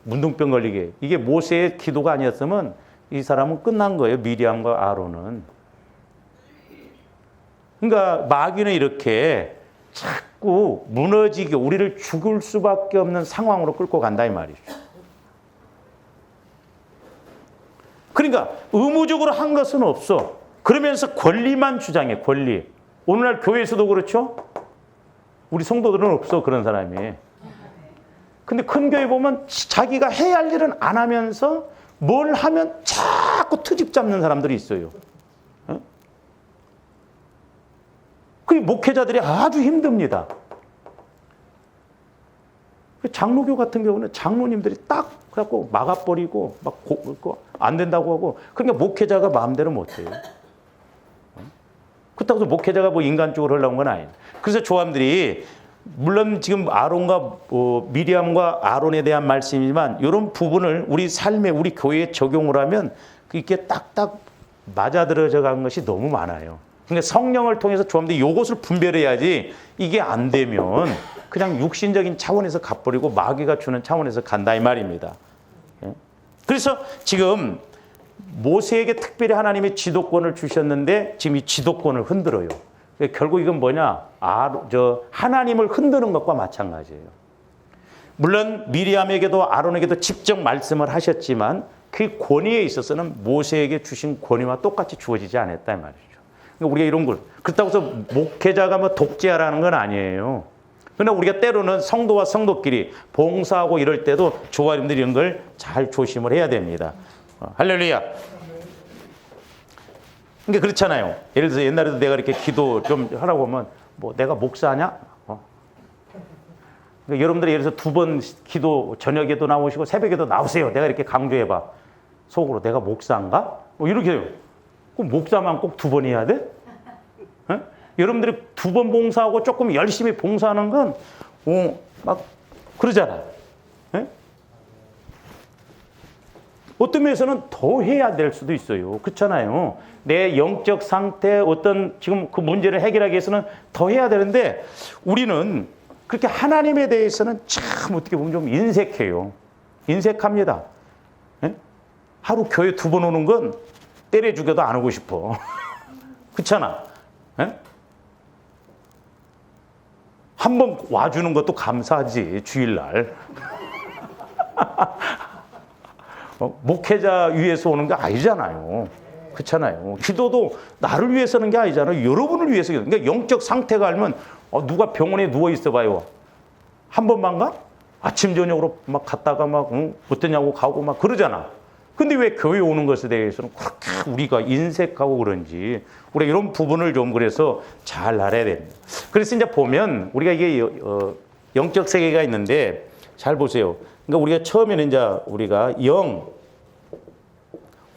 문둥병 걸리게 해요. 이게 모세의 기도가 아니었으면 이 사람은 끝난 거예요. 미리암과 아론은. 그러니까 마귀는 이렇게 자꾸 무너지게 우리를 죽을 수밖에 없는 상황으로 끌고 간다 이 말이죠. 그러니까 의무적으로 한 것은 없어. 그러면서 권리만 주장해. 권리. 오늘날 교회에서도 그렇죠. 우리 성도들은 없어 그런 사람이. 근데 큰 교회 보면 자기가 해야 할 일은 안 하면서 뭘 하면 자꾸 트집 잡는 사람들이 있어요. 그 목회자들이 아주 힘듭니다. 장로교 같은 경우는 장로님들이 딱 그래갖고 막아버리고 막 안 된다고 하고 그러니까 목회자가 마음대로 못해요. 그렇다고 해서 목회자가 뭐 인간적으로 하려는 건 아니에요. 그래서 조함들이 물론 지금 아론과 미리암과 아론에 대한 말씀이지만 이런 부분을 우리 삶에 우리 교회에 적용을 하면 이렇게 딱딱 맞아들어져 간 것이 너무 많아요. 그러니까 성령을 통해서 조함들이 이것을 분별해야지 이게 안 되면 그냥 육신적인 차원에서 가버리고 마귀가 주는 차원에서 간다 이 말입니다. 그래서 지금 모세에게 특별히 하나님의 지도권을 주셨는데 지금 이 지도권을 흔들어요. 결국 이건 뭐냐? 하나님을 흔드는 것과 마찬가지예요. 물론 미리암에게도 아론에게도 직접 말씀을 하셨지만 그 권위에 있어서는 모세에게 주신 권위와 똑같이 주어지지 않았다 이 말이죠. 그러니까 우리가 이런 걸 그렇다고 해서 목회자가 뭐 독재하라는 건 아니에요. 그러나 우리가 때로는 성도와 성도끼리 봉사하고 이럴 때도 조아림들이 이런 걸 잘 조심을 해야 됩니다. 할렐루야. 그러니까 그렇잖아요. 예를 들어서 옛날에도 내가 이렇게 기도 좀 하라고 하면 뭐 내가 목사냐? 그러니까 여러분들이 예를 들어서 2번 기도 저녁에도 나오시고 새벽에도 나오세요. 내가 이렇게 강조해봐. 속으로 내가 목사인가? 뭐 이렇게 해요. 그럼 목사만 꼭 2번 해야 돼? 여러분들이 2번 봉사하고 조금 열심히 봉사하는 건 막 그러잖아요. 어떤 면에서는 더 해야 될 수도 있어요. 그렇잖아요. 내 영적 상태 어떤 지금 그 문제를 해결하기 위해서는 더 해야 되는데 우리는 그렇게 하나님에 대해서는 참 어떻게 보면 좀 인색해요. 인색합니다. 하루 교회 2번 오는 건 때려 죽여도 안 오고 싶어. 그렇잖아. 한 번 와주는 것도 감사하지, 주일날. 목회자 위해서 오는 게 아니잖아요. 그렇잖아요. 기도도 나를 위해서 하는 게 아니잖아요. 여러분을 위해서. 그러니까 영적 상태가 알면 누가 병원에 누워 있어 봐요. 한 번만 가? 아침 저녁으로 막 갔다가 막 어떠냐고 가고 막 그러잖아. 근데 왜 교회 오는 것에 대해서는 그렇게 우리가 인색하고 그런지 우리가 이런 부분을 좀 그래서 잘 알아야 됩니다. 그래서 이제 보면 우리가 이게 영적 세계가 있는데 잘 보세요. 그러니까 우리가 처음에는 이제 우리가 영,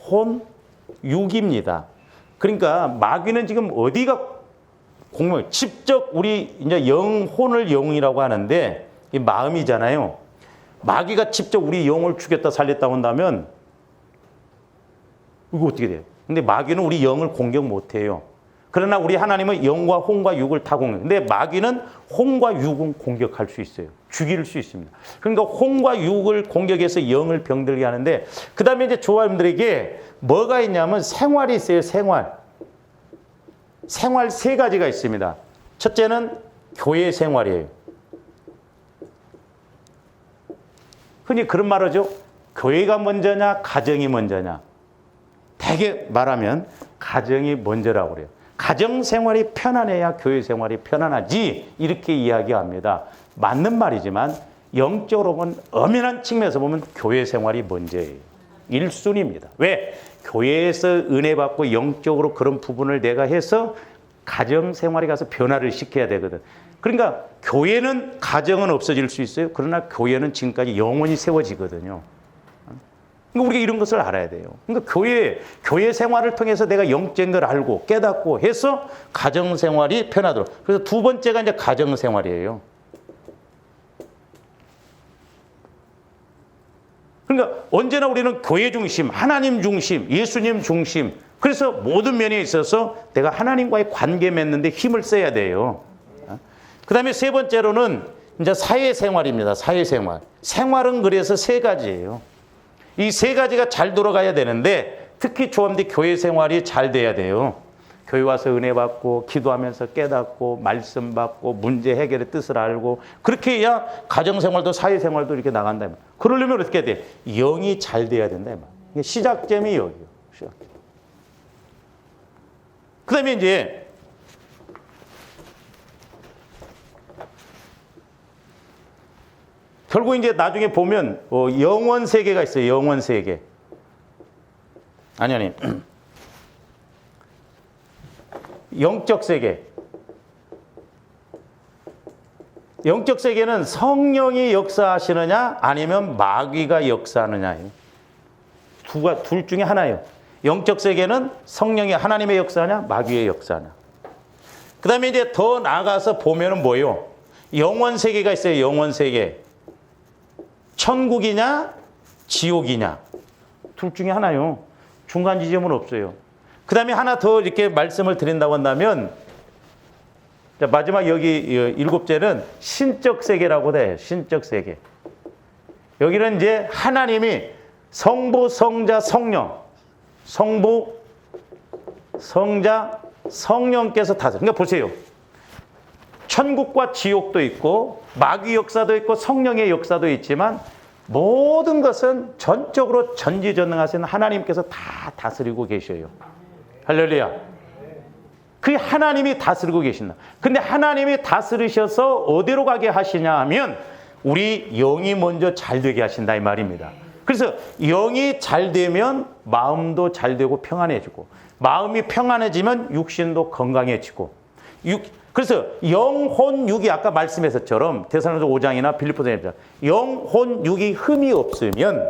혼, 육입니다. 그러니까 마귀는 지금 어디가 공명, 직접 우리 이제 영혼을 영이라고 하는데 이 마음이잖아요. 마귀가 직접 우리 영을 죽였다 살렸다 한다면 이거 어떻게 돼요? 근데 마귀는 우리 영을 공격 못 해요. 그러나 우리 하나님은 영과 혼과 육을 다 공격. 근데 마귀는 혼과 육은 공격할 수 있어요. 죽일 수 있습니다. 그러니까 혼과 육을 공격해서 영을 병들게 하는데 그다음에 이제 조아님들에게 뭐가 있냐면 생활이 있어요. 생활. 생활 세 가지가 있습니다. 첫째는 교회 생활이에요. 흔히 그런 말 하죠. 교회가 먼저냐, 가정이 먼저냐. 대개 말하면 가정이 먼저라고 그래요. 가정 생활이 편안해야 교회 생활이 편안하지 이렇게 이야기합니다. 맞는 말이지만 영적으로 보면 엄연한 측면에서 보면 교회 생활이 먼저예요. 1순위입니다. 왜? 교회에서 은혜 받고 영적으로 그런 부분을 내가 해서 가정 생활에 가서 변화를 시켜야 되거든. 그러니까 교회는 가정은 없어질 수 있어요. 그러나 교회는 지금까지 영원히 세워지거든요. 그러니까 우리가 이런 것을 알아야 돼요. 그러니까 교회 생활을 통해서 내가 영적인 걸 알고 깨닫고 해서 가정 생활이 편하도록. 그래서 두 번째가 이제 가정 생활이에요. 그러니까 언제나 우리는 교회 중심, 하나님 중심, 예수님 중심. 그래서 모든 면에 있어서 내가 하나님과의 관계 맺는데 힘을 써야 돼요. 그 다음에 세 번째로는 이제 사회생활입니다. 사회생활. 생활은 그래서 세 가지예요. 이 세 가지가 잘 돌아가야 되는데 특히 조합대 교회 생활이 잘 돼야 돼요. 교회 와서 은혜 받고 기도하면서 깨닫고 말씀 받고 문제 해결의 뜻을 알고 그렇게 해야 가정생활도 사회생활도 이렇게 나간다. 그러려면 어떻게 돼? 영이 잘 돼야 된다. 시작점이 여기요. 시작점. 그 다음에 이제 결국 이제 나중에 보면 영원 세계가 있어요. 영원 세계. 아니. 영적 세계. 영적 세계는 성령이 역사하시느냐 아니면 마귀가 역사하느냐예요. 둘 중에 하나예요. 영적 세계는 성령이 하나님의 역사하냐 마귀의 역사하냐. 그 다음에 이제 더 나아가서 보면은 뭐예요? 영원 세계가 있어요. 영원 세계. 천국이냐 지옥이냐 둘 중에 하나요. 중간 지점은 없어요. 그 다음에 하나 더 이렇게 말씀을 드린다고 한다면 마지막 여기 일곱째는 신적 세계라고 돼. 신적 세계. 여기는 이제 하나님이 성부, 성자, 성령, 성부, 성자, 성령께서 다스려. 그러니까 보세요. 천국과 지옥도 있고 마귀 역사도 있고 성령의 역사도 있지만 모든 것은 전적으로 전지전능하신 하나님께서 다 다스리고 계셔요. 할렐루야. 그 하나님이 다스리고 계신다. 근데 하나님이 다스리셔서 어디로 가게 하시냐 하면 우리 영이 먼저 잘 되게 하신다 이 말입니다. 그래서 영이 잘 되면 마음도 잘 되고 평안해지고 마음이 평안해지면 육신도 건강해지고 그래서 영혼 육이 아까 말씀했었처럼 데살로니가 5장이나 빌립보서 1장 영혼 육이 흠이 없으면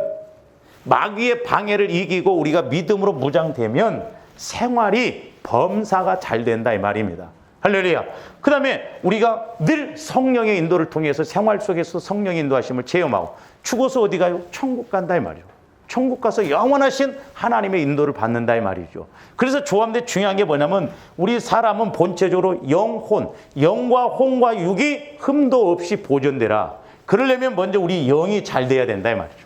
마귀의 방해를 이기고 우리가 믿음으로 무장되면 생활이 범사가 잘 된다 이 말입니다. 할렐루야. 그 다음에 우리가 늘 성령의 인도를 통해서 생활 속에서 성령의 인도하심을 체험하고 죽어서 어디 가요? 천국 간다 이 말이죠. 천국 가서 영원하신 하나님의 인도를 받는다 이 말이죠. 그래서 조합대 중요한 게 뭐냐면 우리 사람은 본체적으로 영혼, 영과 혼과 육이 흠도 없이 보존되라. 그러려면 먼저 우리 영이 잘 돼야 된다 이 말이죠.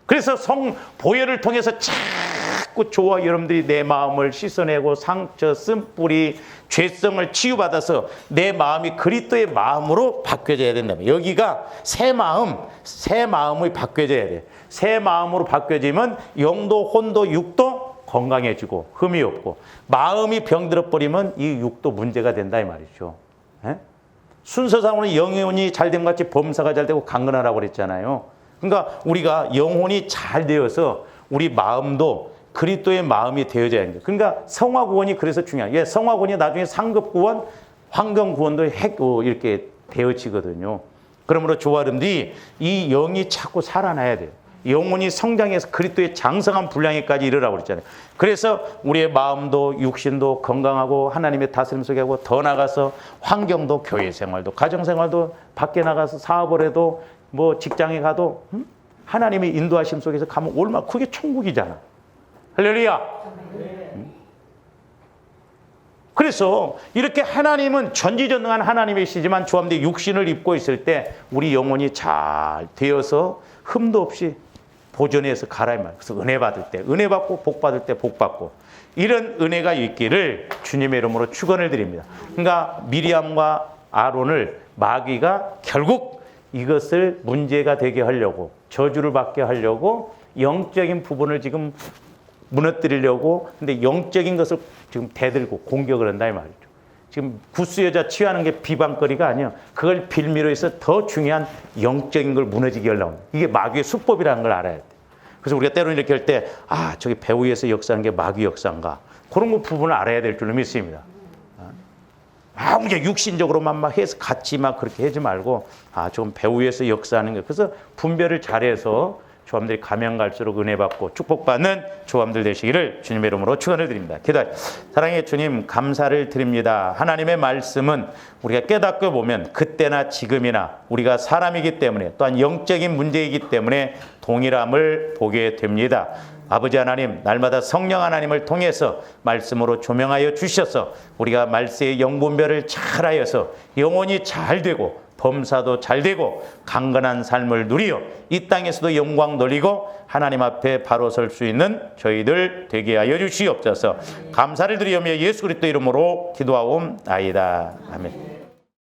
그래서 보혈을 통해서 자꾸 저와 여러분들이 내 마음을 씻어내고 상처, 쓴뿌리, 죄성을 치유받아서 내 마음이 그리스도의 마음으로 바뀌어져야 된다면 여기가 새 마음이 바뀌어져야 돼. 새 마음으로 바뀌어지면 영도, 혼도, 육도 건강해지고 흠이 없고 마음이 병들어 버리면 이 육도 문제가 된다 이 말이죠. 에? 순서상으로는 영혼이 잘된 것 같이 범사가 잘 되고 강건하라고 그랬잖아요. 그러니까 우리가 영혼이 잘 되어서 우리 마음도 그리스도의 마음이 되어져야 합니다. 그러니까 성화구원이 그래서 중요해요. 성화구원이 나중에 상급구원, 환경구원도 이렇게 되어지거든요. 그러므로 조아름들이 이 영이 자꾸 살아나야 돼요. 영혼이 성장해서 그리스도의 장성한 분량에까지 이르라고 그랬잖아요. 그래서 우리의 마음도 육신도 건강하고 하나님의 다스림 속에 하고 더 나가서 환경도 교회 생활도 가정 생활도 밖에 나가서 사업을 해도 뭐 직장에 가도 하나님의 인도하심 속에서 가면 얼마나 그게 천국이잖아. 할렐루야. 그래서 이렇게 하나님은 전지전능한 하나님이시지만 조함대 육신을 입고 있을 때 우리 영혼이 잘 되어서 흠도 없이 보존해서 가라 이 말. 그래서 은혜 받을 때 은혜 받고 복 받을 때 복 받고 이런 은혜가 있기를 주님의 이름으로 축원을 드립니다. 그러니까 미리암과 아론을 마귀가 결국 이것을 문제가 되게 하려고 저주를 받게 하려고 영적인 부분을 지금 무너뜨리려고 근데 영적인 것을 지금 대들고 공격을 한다 이 말이죠. 지금 구스 여자 취하는 게 비방거리가 아니야. 그걸 빌미로 해서 더 중요한 영적인 걸 무너지게 하려고. 이게 마귀의 수법이라는 걸 알아야 돼. 그래서 우리가 때로는 이렇게 할 때 저기 배우 위에서 역사하는 게 마귀 역사인가 그런 거 부분을 알아야 될 줄로 믿습니다. 그냥 육신적으로만 막 해서 같이 막 그렇게 하지 말고 조금 배우 위에서 역사하는 거. 그래서 분별을 잘해서 조함들이 가면 갈수록 은혜 받고 축복받는 조함들 되시기를 주님의 이름으로 축원을 드립니다. 기도해. 사랑의 주님 감사를 드립니다. 하나님의 말씀은 우리가 깨닫고 보면 그때나 지금이나 우리가 사람이기 때문에 또한 영적인 문제이기 때문에 동일함을 보게 됩니다. 아버지 하나님 날마다 성령 하나님을 통해서 말씀으로 조명하여 주셔서 우리가 말씀의 영분별을 잘하여서 영혼이 잘 되고 범사도 잘 되고 강건한 삶을 누리어 이 땅에서도 영광 돌리고 하나님 앞에 바로 설 수 있는 저희들 되게 하여 주시옵소서. 감사를 드리오며 예수 그리스도 이름으로 기도하옵나이다. 아멘.